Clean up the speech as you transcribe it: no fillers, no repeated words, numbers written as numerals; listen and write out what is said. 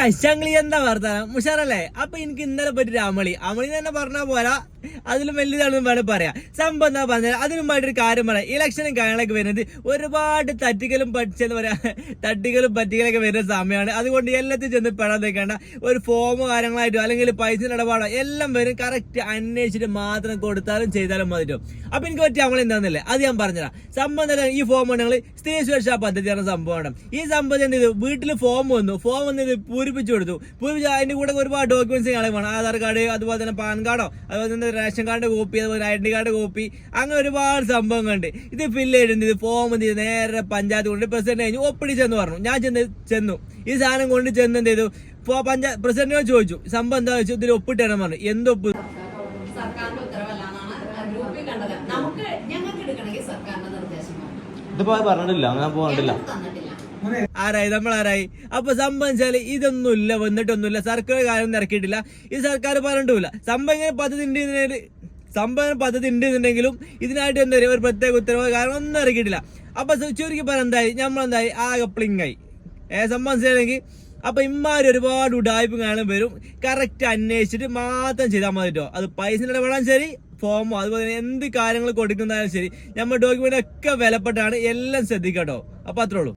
Guys എന്താ വർത്താനം മുഷാറല്ലേ? അപ്പൊ എനിക്ക് ഇന്നലെ പറ്റി അമളി തന്നെ പറഞ്ഞാൽ പോരാ, അതിലും വലിയതാണെന്ന് വേണം പറയാം. സംഭവം എന്താ പറഞ്ഞാൽ അതിനുമായിട്ടൊരു കാര്യം പറയാം. ഇലക്ഷനും കാര്യങ്ങളൊക്കെ വരുന്നത് ഒരുപാട് തട്ടിക്കലും പറ്റിക്കലൊക്കെ വരുന്ന സമയമാണ്. അതുകൊണ്ട് എല്ലാത്തിനും ചെന്ന് പെടാൻ നിൽക്കേണ്ട. ഒരു ഫോമോ കാര്യങ്ങളായിട്ടോ അല്ലെങ്കിൽ പൈസ ഇടപാടോ എല്ലാം വരും. കറക്റ്റ് അന്വേഷിച്ചിട്ട് മാത്രം കൊടുത്താലും ചെയ്താലും മതിട്ടോ. അപ്പൊ എനിക്ക് പറ്റിയ അമളി എന്താണെന്നല്ലേ അത് ഞാൻ പറഞ്ഞുതരാം. സംഭവം തന്നെ ഈ ഫോം ഉണ്ടെങ്കിൽ സ്ത്രീ സുരക്ഷാ പദ്ധതിയാണ് സംഭവമാണ്. ഈ സംഭവം എന്ത് ചെയ്തു, വീട്ടിൽ ഫോം വന്നു പൂരിപ്പിച്ചു കൊടുത്തു. അതിന്റെ കൂടെ ഒരുപാട് ഡോക്യുമെന്റ്സ് വേണം. ആധാർ കാർഡ്, അതുപോലെ തന്നെ പാൻ കാർഡോ, അതുപോലെ തന്നെ റേഷൻ കാർഡ് കോപ്പി, അതുപോലെ ഐഡന്റി കാർഡ് കോപ്പി, അങ്ങനെ ഒരുപാട് സംഭവങ്ങളുണ്ട്. ഇത് ഫില്ല് ചെയ്തിട്ടുണ്ട്. ഇത് ഫോം നേരെ പഞ്ചായത്ത് കൊണ്ട് പ്രസിഡന്റ് കഴിഞ്ഞു ഒപ്പിടിച്ചെന്ന് പറഞ്ഞു. ഞാൻ ചെന്നു ഈ സാധനം കൊണ്ട് ചെന്ന് എന്ത് ചെയ്തു, പ്രസിഡന്റിനോട് ചോദിച്ചു സംഭവം എന്താ വെച്ചു, ഇതിൽ ഒപ്പിട്ടാണ് പറഞ്ഞു. എന്തൊപ്പ് ഇതിപ്പോ പറഞ്ഞിട്ടില്ല, അങ്ങനെ പോകണ്ടില്ല. ആരായി അപ്പൊ സംഭവിച്ചാല് ഇതൊന്നുമില്ല, വന്നിട്ടൊന്നുമില്ല. സർക്കാർ കാര്യം ഇറക്കിയിട്ടില്ല. ഈ സർക്കാർ പറഞ്ഞിട്ടില്ല. സംഭവം പദ്ധതി ഉണ്ടെന്നുണ്ടെങ്കിലും ഇതിനായിട്ട് എന്താ പറയുക, ഒരു പ്രത്യേക ഉത്തരവ് കാരണം ഒന്നും ഇറക്കിയിട്ടില്ല. അപ്പൊ ചുരുക്കി പറയാൻ നമ്മളെന്തായി ആകെ പ്ലിങ്ങായി സംഭവിച്ചില്ലെങ്കിൽ. അപ്പൊ ഇമാര് ഒരുപാട് ഉടായ്പ കാണാൻ വരും. കറക്റ്റ് അന്വേഷിച്ചിട്ട് മാത്രം ചെയ്താൽ മതി കേട്ടോ. അത് പൈസ ഇടപെടാൻ ശരി, ഫോമോ അതുപോലെ തന്നെ എന്ത് കാര്യങ്ങൾ കൊടുക്കുന്നതായാലും ശരി, നമ്മുടെ ഡോക്യുമെന്റ് ഒക്കെ വിലപ്പെട്ടാണ്. എല്ലാം ശ്രദ്ധിക്കാം കേട്ടോ. അപ്പൊ അത്രേ ഉള്ളൂ.